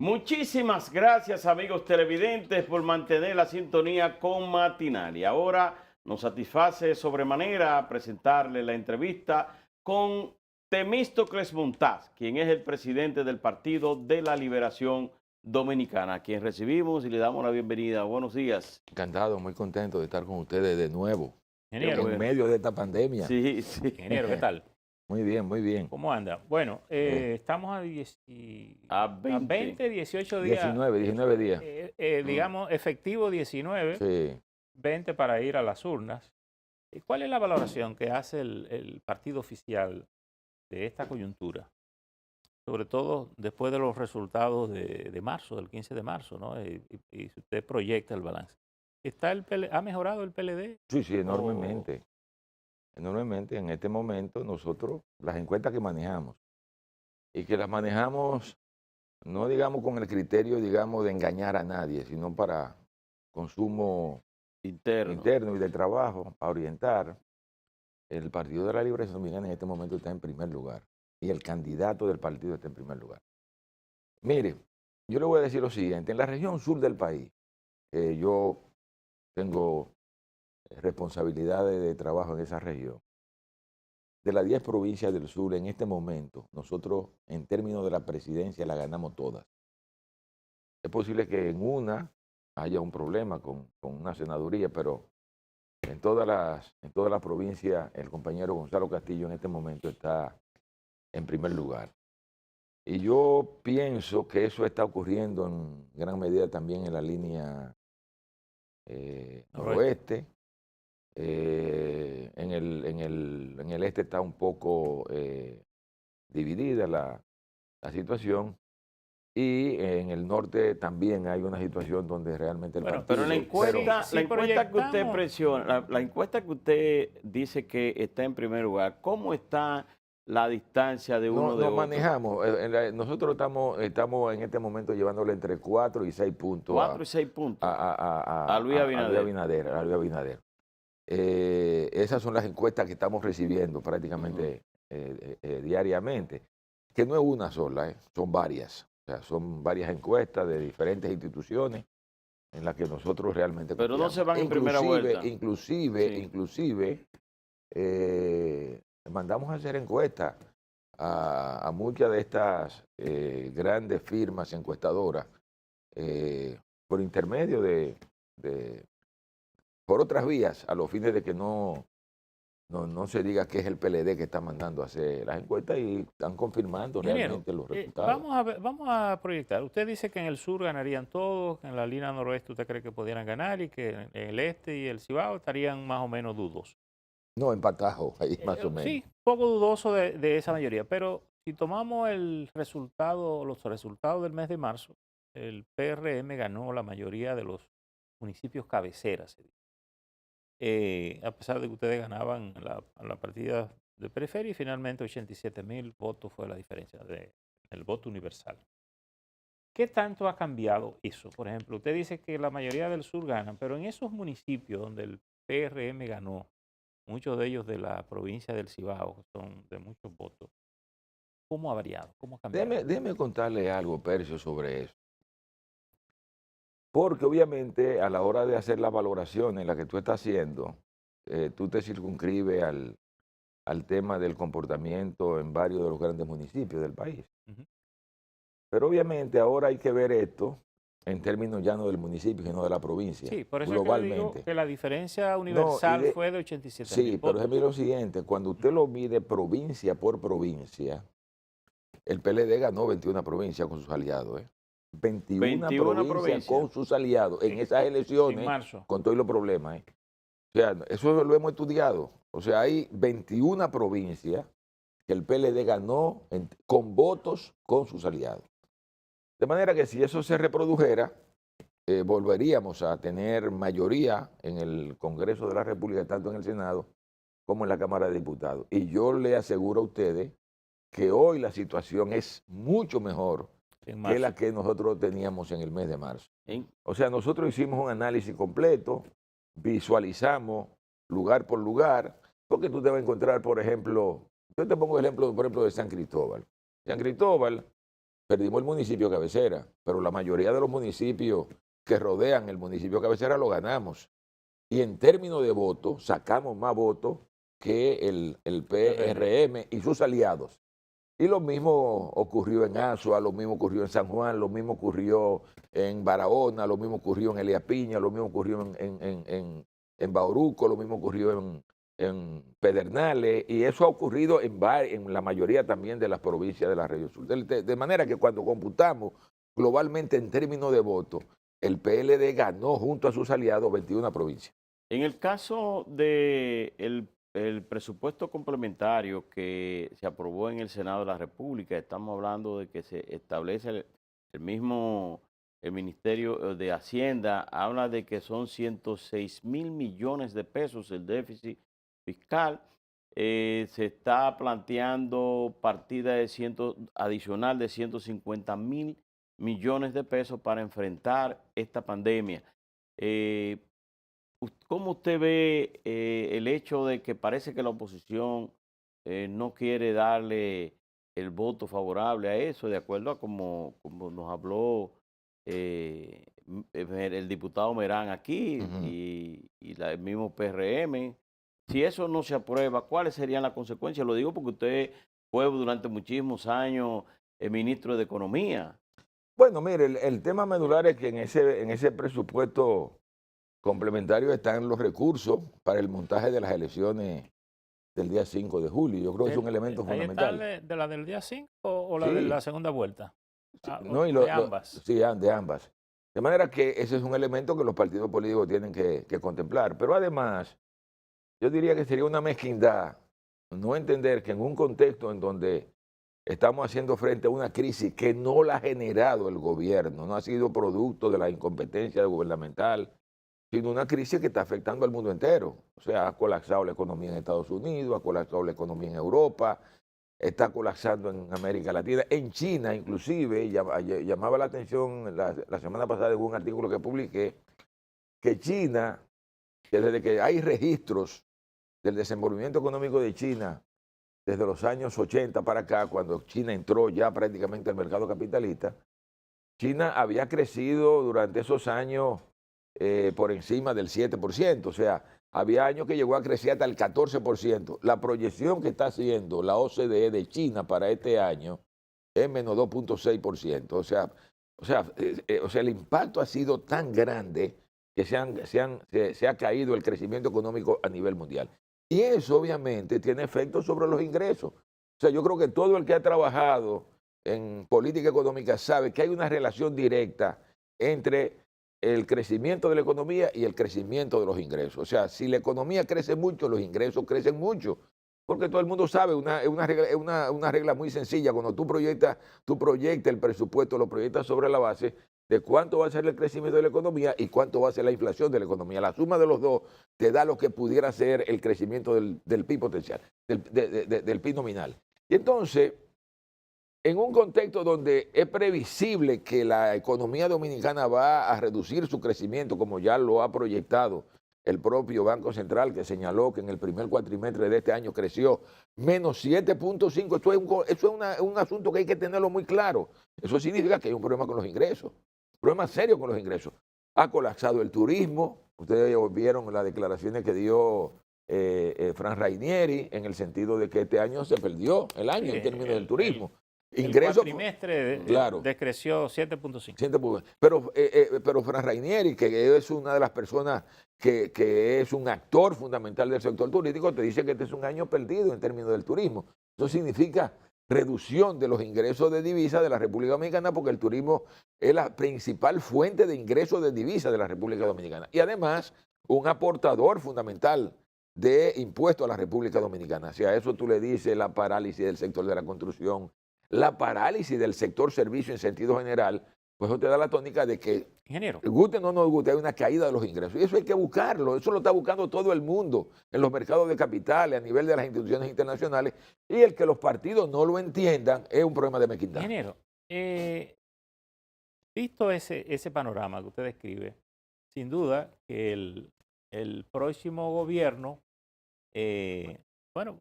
Muchísimas gracias, amigos televidentes, por mantener la sintonía con Matinal. Y ahora nos satisface sobremanera presentarle la entrevista con Temístocles Montaz, quien es el presidente del Partido de la Liberación Dominicana, a quien recibimos y le damos la bienvenida. Buenos días. Encantado, muy contento de estar con ustedes de nuevo, Qué Ingeniero, en bueno. medio de esta pandemia. Sí, sí. ingeniero, ¿qué tal? Muy bien, muy bien. ¿Cómo anda? Bueno, estamos a A 20. 18 días, 19 días. digamos, efectivo 19, Sí. 20 para ir a las urnas. ¿Cuál es la valoración que hace el partido oficial de esta coyuntura? Sobre todo después de los resultados de marzo, del 15 de marzo, ¿no? Y si usted proyecta el balance. ¿Ha mejorado el PLD? Sí, sí, ¿O enormemente. Enormemente. En este momento nosotros, las encuestas que manejamos, y que las manejamos no digamos con el criterio, digamos, de engañar a nadie, sino para consumo Interno. interno y de trabajo, para orientar, el Partido de la Liberación Dominicana en este momento está en primer lugar. Y el candidato del partido está en primer lugar. Mire, yo le voy a decir lo siguiente, en la región sur del país, yo tengo responsabilidades de trabajo en esa región. De las 10 provincias del sur, en este momento, nosotros, en términos de la presidencia, la ganamos todas. Es posible que en una haya un problema con una senaduría, pero en todas las provincias, el compañero Gonzalo Castillo en este momento está en primer lugar. Y yo pienso que eso está ocurriendo en gran medida también en la línea noroeste. En el este está un poco dividida la situación. Y en el norte también hay una situación donde realmente el Bueno, partido... Pero la encuesta, si la encuesta que usted proyectamos- presiona, la encuesta que usted dice que está en primer lugar, ¿cómo está la distancia de uno No, de nos otro? manejamos. Nosotros estamos en este momento llevándole entre 4 y 6 puntos 4 y 6 puntos a Luis a Luis Abinader. Abinader. Esas son las encuestas que estamos recibiendo prácticamente diariamente, que no es una sola, son varias. O sea, son varias encuestas de diferentes instituciones en las que nosotros realmente Pero no confiamos. se van en primera vuelta. Inclusive, mandamos a hacer encuestas a muchas de estas grandes firmas encuestadoras por intermedio por otras vías, a los fines de que no se diga que es el PLD que está mandando a hacer las encuestas y están confirmando Ingeniero, realmente los resultados. vamos a proyectar. Usted dice que en el sur ganarían todos, que en la línea noroeste usted cree que pudieran ganar y que en el este y el Cibao estarían más o menos dudosos. No, empatajo, ahí más o menos. Sí, poco dudoso de esa mayoría, pero si tomamos los resultados del mes de marzo, el PRM ganó la mayoría de los municipios cabeceras. A pesar de que ustedes ganaban la partida de periferia y finalmente 87,000 votos fue la diferencia del voto universal. ¿Qué tanto ha cambiado eso? Por ejemplo, usted dice que la mayoría del sur ganan, pero en esos municipios donde el PRM ganó, muchos de ellos de la provincia del Cibao, que son de muchos votos, ¿cómo ha variado? ¿Cómo ha cambiado? Déjeme contarle algo, Percio, sobre eso. Porque obviamente a la hora de hacer la valoración en la que tú estás haciendo, tú te circunscribes al tema del comportamiento en varios de los grandes municipios del país. Ujú. Pero obviamente ahora hay que ver esto en términos ya no del municipio, sino de la provincia, Sí, por eso es que le digo globalmente. que la diferencia universal fue de 87,000 Sí, pero votos. déjeme lo siguiente, cuando usted lo mide provincia por provincia, el PLD ganó 21 provincias con sus aliados, 21 provincias con sus aliados en esas En elecciones, marzo. con todos los problemas. O sea, eso lo hemos estudiado. O sea, hay 21 provincias que el PLD ganó con votos con sus aliados. De manera que si eso se reprodujera, volveríamos a tener mayoría en el Congreso de la República, tanto en el Senado como en la Cámara de Diputados. Y yo le aseguro a ustedes que hoy la situación es mucho mejor que la que nosotros teníamos en el mes de marzo. O sea, nosotros hicimos un análisis completo, visualizamos lugar por lugar, porque tú te vas a encontrar, por ejemplo, yo te pongo el ejemplo, por ejemplo, de San Cristóbal. San Cristóbal perdimos el municipio cabecera, pero la mayoría de los municipios que rodean el municipio cabecera lo ganamos. Y en términos de votos, sacamos más votos que el PRM y sus aliados. Y lo mismo ocurrió en Azua, lo mismo ocurrió en San Juan, lo mismo ocurrió en Barahona, lo mismo ocurrió en Elías Piña, lo mismo ocurrió en Bauruco, lo mismo ocurrió en Pedernales, y eso ha ocurrido en la mayoría también de las provincias de la región sur. De manera que cuando computamos globalmente en términos de votos, el PLD ganó junto a sus aliados 21 provincias. En el caso de el presupuesto complementario que se aprobó en el Senado de la República, estamos hablando de que se establece el mismo el Ministerio de Hacienda, habla de que son 106.000 millones de pesos el déficit fiscal. Se está planteando partida adicional de 150.000 millones de pesos para enfrentar esta pandemia. ¿Cómo usted ve el hecho de que parece que la oposición no quiere darle el voto favorable a eso, de acuerdo a como nos habló el diputado Merán aquí y el mismo PRM? Si eso no se aprueba, ¿cuáles serían las consecuencias? Lo digo porque usted fue durante muchísimos años ministro de Economía. Bueno, mire, el tema medular es que en ese presupuesto complementario están los recursos para el montaje de las elecciones del día 5 de julio. Yo creo que es un elemento Ahí fundamental. está de la del día 5 o la de Sí. la segunda vuelta. Sí, Ah, no, de ambas. sí, de ambas. De manera que ese es un elemento que los partidos políticos tienen que contemplar. Pero además, yo diría que sería una mezquindad no entender que en un contexto en donde estamos haciendo frente a una crisis que no la ha generado el gobierno, no ha sido producto de la incompetencia gubernamental, sino una crisis que está afectando al mundo entero. O sea, ha colapsado la economía en Estados Unidos, ha colapsado la economía en Europa, está colapsando en América Latina, en China inclusive. Llamaba la atención la semana pasada en un artículo que publiqué, que China, que desde que hay registros del desenvolvimiento económico de China, desde los años 80 para acá, cuando China entró ya prácticamente al mercado capitalista, China había crecido durante esos años por encima del 7%, o sea, había años que llegó a crecer hasta el 14%. La proyección que está haciendo la OCDE de China para este año es menos 2.6%. O sea, el impacto ha sido tan grande que se ha caído el crecimiento económico a nivel mundial. Y eso obviamente tiene efectos sobre los ingresos. O sea, yo creo que todo el que ha trabajado en política económica sabe que hay una relación directa entre el crecimiento de la economía y el crecimiento de los ingresos. O sea, si la economía crece mucho, los ingresos crecen mucho. Porque todo el mundo sabe, una regla muy sencilla. Cuando tú proyectas el presupuesto, lo proyectas sobre la base de cuánto va a ser el crecimiento de la economía y cuánto va a ser la inflación de la economía. La suma de los dos te da lo que pudiera ser el crecimiento del PIB potencial, del PIB nominal. Y entonces, en un contexto donde es previsible que la economía dominicana va a reducir su crecimiento, como ya lo ha proyectado el propio Banco Central, que señaló que en el primer cuatrimestre de este año creció menos 7.5. Eso es un asunto que hay que tenerlo muy claro. Eso significa que hay un problema con los ingresos, un problema serio con los ingresos. Ha colapsado el turismo. Ustedes vieron las declaraciones que dio Fran Rainieri, en el sentido de que este año se perdió el año en términos del turismo. Ingreso, el cuatrimestre claro, decreció 7.5. Pero Fran Rainieri, que es una de las personas que es un actor fundamental del sector turístico, te dice que este es un año perdido en términos del turismo. Eso significa reducción de los ingresos de divisas de la República Dominicana, porque el turismo es la principal fuente de ingresos de divisas de la República Dominicana. Y además, un aportador fundamental de impuestos a la República Dominicana. Si a eso tú le dices la parálisis del sector de la construcción, la parálisis del sector servicio en sentido general, pues eso te da la tónica de que, ingeniero, guste o no nos guste, hay una caída de los ingresos. Y eso hay que buscarlo, eso lo está buscando todo el mundo en los mercados de capitales, a nivel de las instituciones internacionales, y el que los partidos no lo entiendan es un problema de mezquindad. Ingeniero, visto ese panorama que usted describe, sin duda que el próximo gobierno Bueno,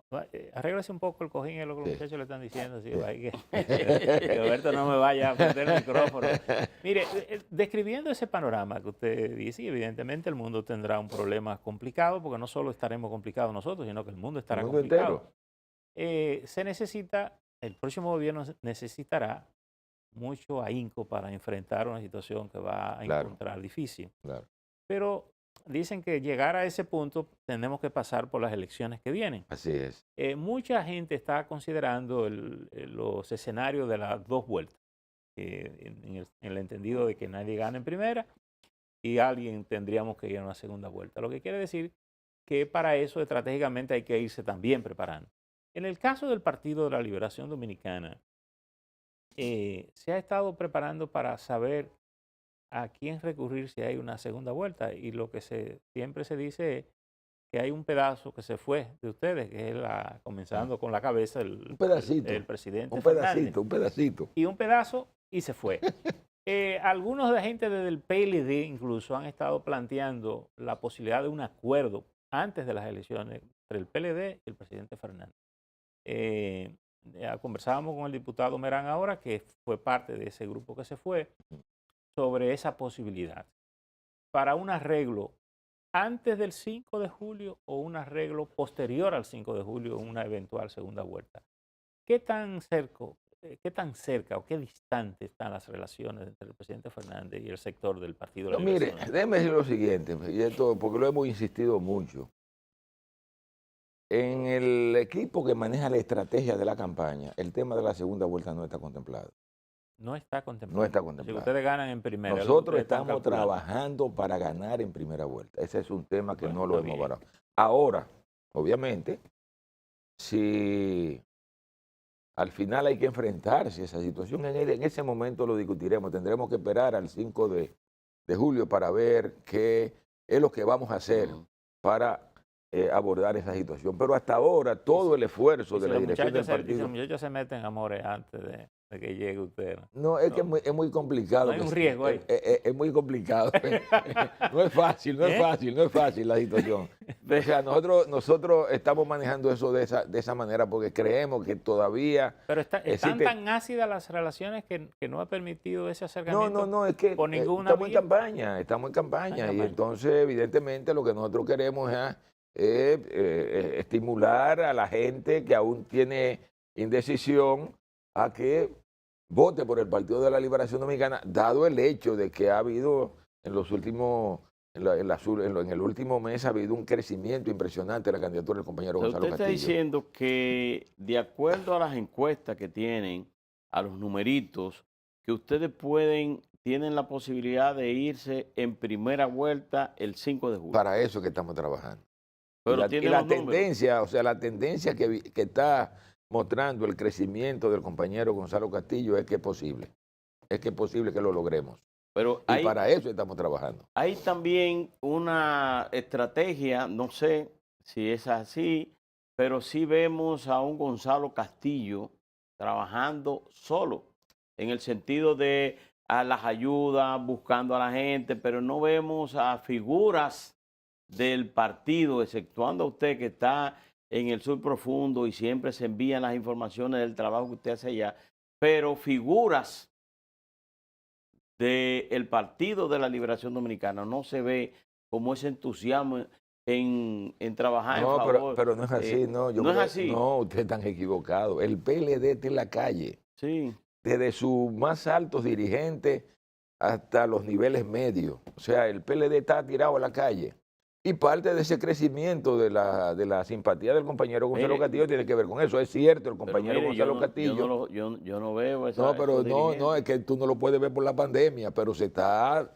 arréglese un poco el cojín, es lo que los Sí. muchachos le están diciendo. Sí, que Roberto no me vaya a prender el micrófono. Mire, describiendo ese panorama que usted dice, y evidentemente el mundo tendrá un problema complicado, porque no solo estaremos complicados nosotros, sino que el mundo El estará mundo complicado. entero. Se necesita, el próximo gobierno necesitará mucho ahínco para enfrentar una situación que va a Claro. encontrar difícil. Claro. Pero dicen que llegar a ese punto tenemos que pasar por las elecciones que vienen. Así es. Mucha gente está considerando los escenarios de las dos vueltas, en el entendido de que nadie gana en primera y alguien tendríamos que ir a una segunda vuelta. Lo que quiere decir que para eso estratégicamente hay que irse también preparando. En el caso del Partido de la Liberación Dominicana, se ha estado preparando para saber a quién recurrir si hay una segunda vuelta, y lo que siempre se dice es que hay un pedazo que se fue de ustedes, que es comenzando con la cabeza Un pedacito. el presidente Un Fernández, pedacito, un pedacito. y un pedazo y se fue. Algunos de la gente desde el PLD incluso han estado planteando la posibilidad de un acuerdo antes de las elecciones entre el PLD y el presidente Fernández. Ya conversábamos con el diputado Merán ahora, que fue parte de ese grupo que se fue, sobre esa posibilidad para un arreglo antes del 5 de julio o un arreglo posterior al 5 de julio en una eventual segunda vuelta. ¿Qué tan cerca o qué distante están las relaciones entre el presidente Fernández y el sector del Partido de la No, mire, Liberación? déjeme decir lo siguiente, y esto porque lo hemos insistido mucho. En el equipo que maneja la estrategia de la campaña, el tema de la segunda vuelta no está contemplado. No está contemplado. No está Si contemplado. ustedes ganan en primera. Nosotros ustedes están estamos calculando. trabajando para ganar en primera vuelta. Ese es un tema que Bueno, no lo está hemos bien. parado. Ahora, obviamente, si al final hay que enfrentarse a esa situación, en ese momento lo discutiremos. Tendremos que esperar al 5 de julio para ver qué es lo que vamos a hacer para abordar esa situación. Pero hasta ahora todo el esfuerzo Y de si la los dirección del muchachos si partido... los muchachos se meten amores antes de que llegue usted. No, es No. que es muy complicado. No hay un riesgo ahí. Es muy complicado. No es fácil, no es fácil, no es fácil la situación. O sea, nosotros estamos manejando eso de esa manera porque creemos que todavía... Pero están existe... tan ácidas las relaciones que no ha permitido ese acercamiento. No, es que por ninguna estamos vía. estamos en campaña. Y campaña. entonces, evidentemente, lo que nosotros queremos es estimular a la gente que aún tiene indecisión a que vote por el Partido de la Liberación Dominicana, dado el hecho de que ha habido en los últimos, en el último mes ha habido un crecimiento impresionante de la candidatura del compañero Pero Gonzalo usted está Castillo. diciendo que de acuerdo a las encuestas que tienen, a los numeritos, que ustedes tienen la posibilidad de irse en primera vuelta el 5 de julio. Para eso que estamos trabajando. Pero y tienen la los números. tendencia, o sea, la tendencia que está mostrando el crecimiento del compañero Gonzalo Castillo es que es posible. Es que es posible que lo logremos. Pero Y para eso estamos trabajando. hay también una estrategia, no sé si es así, pero sí vemos a un Gonzalo Castillo trabajando solo, en el sentido de a las ayudas, buscando a la gente, pero no vemos a figuras del partido, exceptuando a usted que está en el sur profundo y siempre se envían las informaciones del trabajo que usted hace allá, pero figuras del Partido de la Liberación Dominicana no se ve como ese entusiasmo en trabajar en favor. Pero no es así, no. No es así. No, ustedes están equivocados. El PLD está en la calle, Sí. desde sus más altos dirigentes hasta los niveles medios. O sea, el PLD está tirado a la calle. Y parte de ese crecimiento de la simpatía del compañero Gonzalo Castillo tiene que ver con eso. Es cierto, el compañero Gonzalo Castillo... Yo no veo esa. No, pero no, es que tú no lo puedes ver por la pandemia, pero se está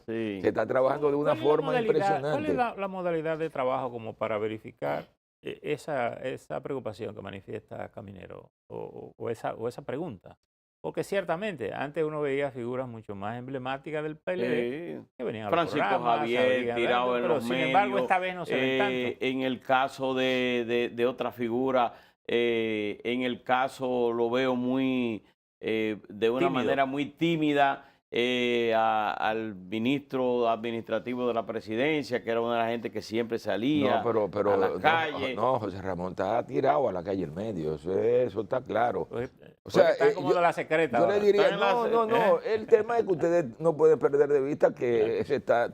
trabajando de una forma impresionante. ¿Cuál es la modalidad de trabajo como para verificar esa preocupación que manifiesta Caminero o esa pregunta? Porque ciertamente antes uno veía figuras mucho más emblemáticas del PLD que venían a los Francisco programas, Javier tirado en los medios. Sin embargo, esta vez no se ven tanto. En el caso de otra figura, en el caso lo veo muy de una Tímido. manera muy tímida al ministro administrativo de la presidencia, que era una de las gente que siempre salía No, pero a la no, calle. no, José Ramón está tirado a la calle en medio, eso está claro. Pues, O sea, están como de la secreta yo le ahora. diría, Están en la- no, el tema es que ustedes no pueden perder de vista que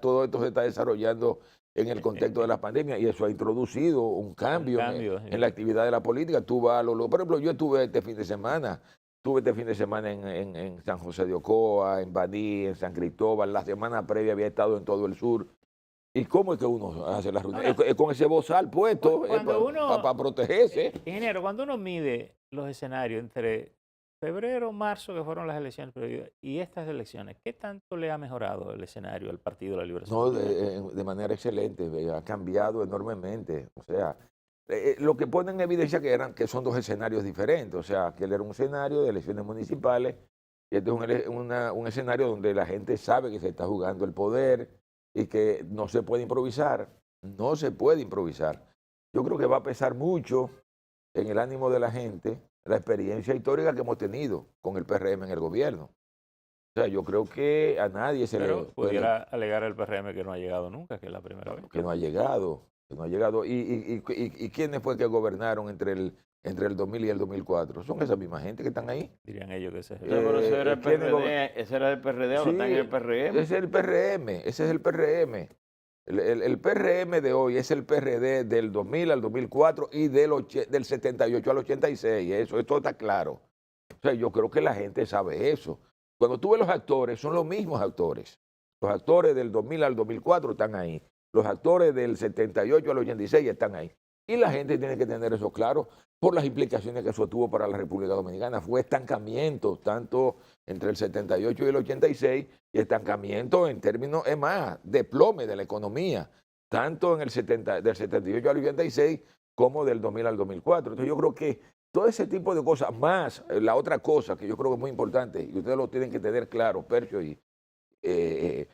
todo esto se está desarrollando en el contexto de la pandemia y eso ha introducido un cambio, en la actividad de la política. Tú vas a por ejemplo, yo estuve este fin de semana en San José de Ocoa, en Baní, en San Cristóbal. La semana previa había estado en todo el sur. ¿Y cómo es que uno hace la reunión? Ahora, Es con ese bozal puesto cuando uno, para protegerse. ingeniero, cuando uno mide los escenarios entre febrero, marzo, que fueron las elecciones previas, y estas elecciones, ¿qué tanto le ha mejorado el escenario al Partido de la Liberación No, Dominicana? de manera excelente, ha cambiado enormemente. O sea, lo que pone en evidencia que son dos escenarios diferentes. O sea, que él era un escenario de elecciones municipales y este es un escenario donde la gente sabe que se está jugando el poder y que no se puede improvisar. No se puede improvisar. Yo creo que va a pesar mucho en el ánimo de la gente la experiencia histórica que hemos tenido con el PRM en el gobierno. O sea, yo creo que a nadie se Pero le pudiera alegar el PRM que no ha llegado nunca, que es la primera vez. que no ha llegado, que no ha llegado. ¿Y quiénes fue que gobernaron entre el 2000 y el 2004? Son esa misma gente que están ahí. Dirían ellos que ese es Sí, el... pero ese era el ¿quiénes PRD, ese era el PRD, ahora está en el PRM. ese es el PRM, ese es el PRM. El PRM de hoy es el PRD del 2000 al 2004 y del 78 al 86. Esto está claro. O sea, yo creo que la gente sabe eso. Cuando tú ves los actores, son los mismos actores. Los actores del 2000 al 2004 están ahí. Los actores del 78 al 86 están ahí. Y la gente tiene que tener eso claro por las implicaciones que eso tuvo para la República Dominicana. Fue estancamiento, tanto entre el 78 y el 86, y estancamiento en términos, es más, desplome de la economía, tanto en del 78 al 86 como del 2000 al 2004. Entonces yo creo que todo ese tipo de cosas, más la otra cosa que yo creo que es muy importante, y ustedes lo tienen que tener claro, Percio, ustedes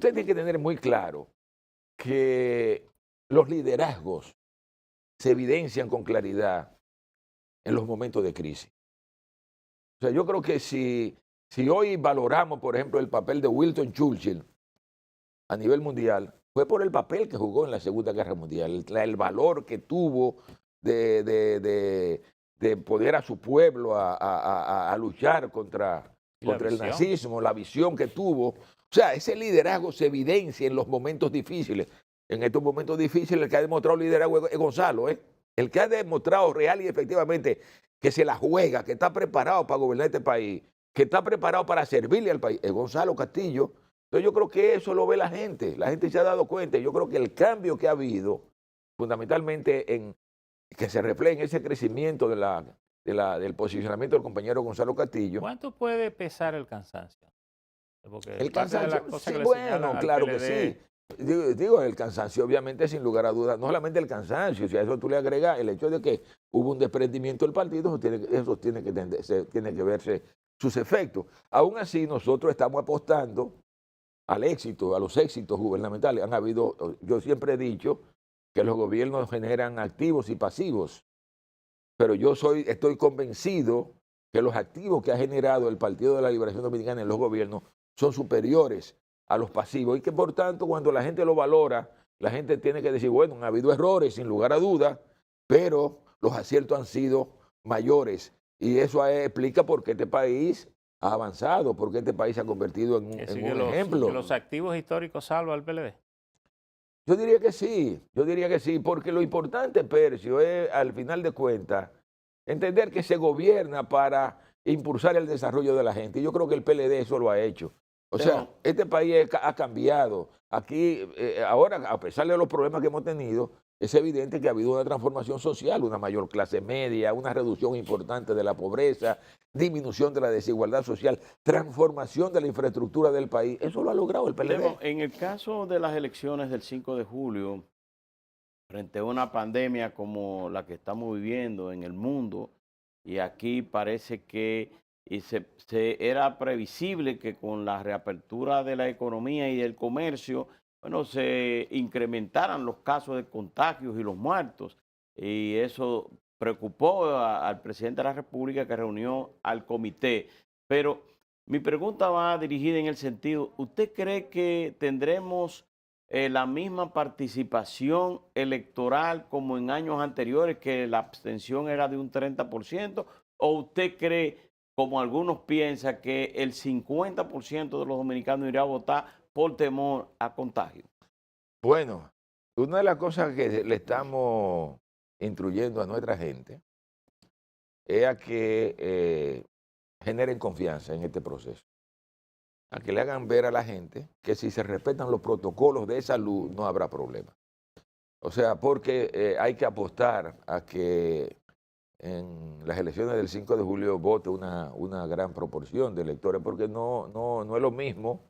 tienen que tener muy claro que los liderazgos se evidencian con claridad en los momentos de crisis. O sea, yo creo que si hoy valoramos, por ejemplo, el papel de Winston Churchill a nivel mundial, fue por el papel que jugó en la Segunda Guerra Mundial, el valor que tuvo de poner a su pueblo a luchar contra el nazismo, la visión que tuvo. O sea, ese liderazgo se evidencia en los momentos difíciles. En estos momentos difíciles, el que ha demostrado liderazgo es Gonzalo, ¿eh? El que ha demostrado real y efectivamente que se la juega, que está preparado para gobernar este país, que está preparado para servirle al país, es Gonzalo Castillo. Entonces yo creo que eso lo ve la gente se ha dado cuenta. Yo creo que el cambio que ha habido, fundamentalmente que se refleja en ese crecimiento del posicionamiento del compañero Gonzalo Castillo. ¿Cuánto puede pesar el cansancio? Porque El parte de las cansancio, cosas sí, que le bueno, señalan al claro que PLD, sí. Digo, el cansancio, obviamente, sin lugar a dudas, no solamente el cansancio, si a eso tú le agregas el hecho de que hubo un desprendimiento del partido, eso tiene que verse sus efectos. Aún así, nosotros estamos apostando al éxito, a los éxitos gubernamentales. Yo siempre he dicho que los gobiernos generan activos y pasivos, pero estoy convencido que los activos que ha generado el Partido de la Liberación Dominicana en los gobiernos son superiores a los pasivos y que por tanto cuando la gente lo valora, la gente tiene que decir, bueno, han habido errores sin lugar a dudas, pero los aciertos han sido mayores y eso explica por qué este país ha avanzado, por qué este país se ha convertido en un ejemplo. Que los activos históricos salvan al PLD. Yo diría que sí, porque lo importante, Percio, es al final de cuentas entender que se gobierna para impulsar el desarrollo de la gente. Y yo creo que el PLD eso lo ha hecho. O sea, este país ha cambiado. Aquí, ahora, a pesar de los problemas que hemos tenido, es evidente que ha habido una transformación social, una mayor clase media, una reducción importante de la pobreza, disminución de la desigualdad social, transformación de la infraestructura del país. Eso lo ha logrado el PLD. En el caso de las elecciones del 5 de julio, frente a una pandemia como la que estamos viviendo en el mundo, y aquí parece que era previsible que con la reapertura de la economía y del comercio, bueno, se incrementaran los casos de contagios y los muertos. Y eso preocupó al presidente de la República, que reunió al comité. Pero Mi pregunta va dirigida en el sentido, ¿usted cree que tendremos la misma participación electoral como en años anteriores, que la abstención era de un 30%? ¿O usted cree, como algunos piensan, que el 50% de los dominicanos irá a votar por temor a contagio? Bueno, una de las cosas que le estamos instruyendo a nuestra gente es a que generen confianza en este proceso, a que le hagan ver a la gente que si se respetan los protocolos de salud no habrá problema. O sea, porque hay que apostar a que en las elecciones del 5 de julio vote una gran proporción de electores, porque no es lo mismo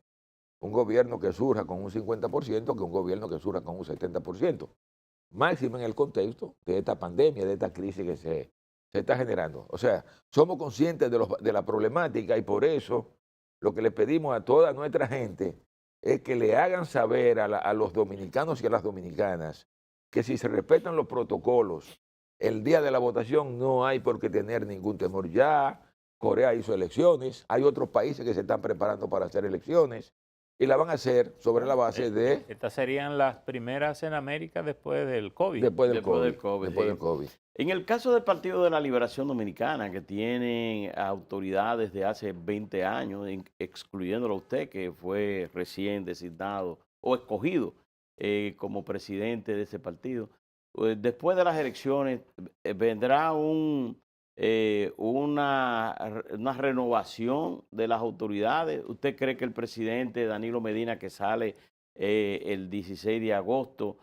un gobierno que surja con un 50% que un gobierno que surja con un 70%. Máximo en el contexto de esta pandemia, de esta crisis que se está generando. O sea, somos conscientes de la problemática y por eso lo que le pedimos a toda nuestra gente es que le hagan saber a los dominicanos y a las dominicanas que si se respetan los protocolos, el día de la votación no hay por qué tener ningún temor. Ya Corea hizo elecciones, hay otros países que se están preparando para hacer elecciones y la van a hacer sobre la base de... Estas serían las primeras en América después del COVID. Después del Después COVID. del Después del sí. COVID. En el caso del Partido de la Liberación Dominicana, que tiene autoridades de hace 20 años, excluyéndolo a usted, que fue recién designado o escogido como presidente de ese partido, pues, después de las elecciones vendrá una renovación de las autoridades. ¿Usted cree que el presidente Danilo Medina, que sale el 16 de agosto,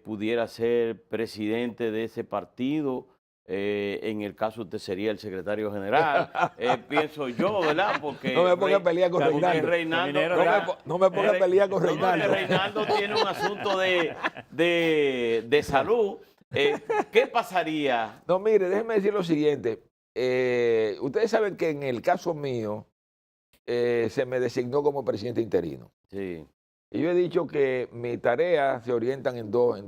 pudiera ser presidente de ese partido? En el caso usted sería el secretario general, pienso yo, ¿verdad? Porque no me ponga a pelear con porque Reinaldo. Reinaldo No me ponga a pelear con no, Reinaldo. porque Reinaldo tiene un asunto de salud. ¿Qué pasaría? No, mire, déjeme decir lo siguiente. Ustedes saben que en el caso mío se me designó como presidente interino. Sí. Y yo he dicho que mis tareas se orientan en dos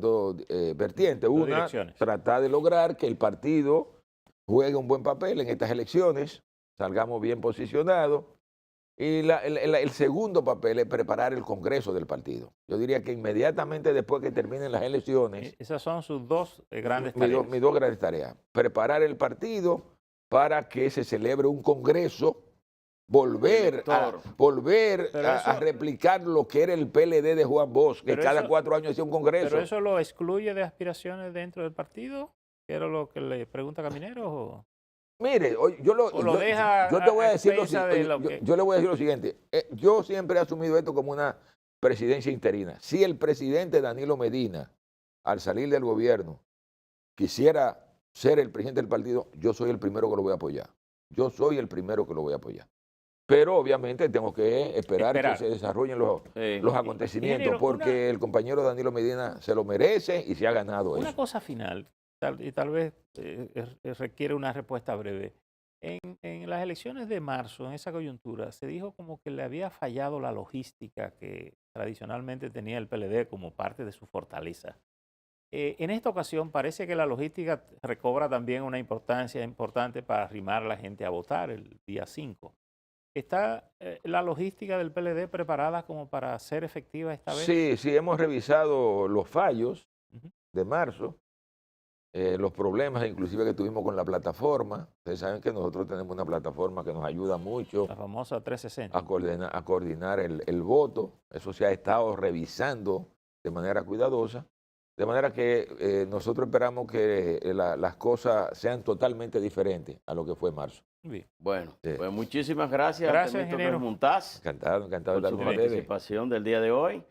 vertientes. Dos Una, direcciones. tratar de lograr que el partido juegue un buen papel en estas elecciones, salgamos bien posicionados. Y el segundo papel es preparar el Congreso del partido. Yo diría que inmediatamente después que terminen las elecciones, Esas son sus dos grandes tareas. mis dos grandes tareas. Preparar el partido para que se celebre un Congreso, volver Pero a eso- replicar lo que era el PLD de Juan Bosch, que Pero cada eso- 4 años hacía un Congreso. ¿Pero eso lo excluye de aspiraciones dentro del partido? ¿Que era lo que le pregunta Caminero? ¿O? Mire, yo deja te voy a a decir expensa de lo que- yo le voy a decir lo siguiente. Yo siempre he asumido esto como una presidencia interina. Si el presidente Danilo Medina, al salir del gobierno, quisiera ser el presidente del partido, yo soy el primero que lo voy a apoyar. Yo soy el primero que lo voy a apoyar. Pero obviamente tengo que esperar que se desarrollen los acontecimientos, Ingeniero, porque el compañero Danilo Medina se lo merece y se ha ganado Una eso. cosa final, y tal vez requiere una respuesta breve. En las elecciones de marzo, en esa coyuntura, se dijo como que le había fallado la logística que tradicionalmente tenía el PLD como parte de su fortaleza. En esta ocasión parece que la logística recobra también una importancia importante para arrimar a la gente a votar el día 5. ¿Está la logística del PLD preparada como para ser efectiva esta vez? Sí, hemos revisado los fallos Ujú. de marzo, los problemas inclusive que tuvimos con la plataforma. Ustedes saben que nosotros tenemos una plataforma que nos ayuda mucho La famosa 360. a coordinar el voto. Eso se ha estado revisando de manera cuidadosa. De manera que nosotros esperamos que las cosas sean totalmente diferentes a lo que fue marzo. Bien. Bueno, Sí. pues muchísimas gracias, Gracias, Temístocles ingeniero. Montaz, Encantado de por estar su con ustedes. participación del día de hoy.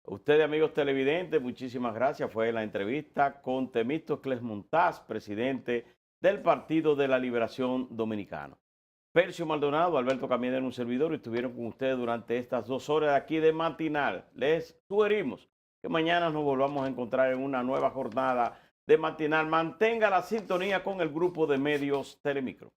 Ustedes, amigos televidentes, muchísimas gracias. Fue la entrevista con Temístocles Montaz, presidente del Partido de la Liberación Dominicana. Percio Maldonado, Alberto Caminero, un servidor, estuvieron con ustedes durante estas 2 horas de aquí de matinal. Les sugerimos que mañana nos volvamos a encontrar en una nueva jornada de matinal. Mantenga la sintonía con el grupo de medios Telemicro.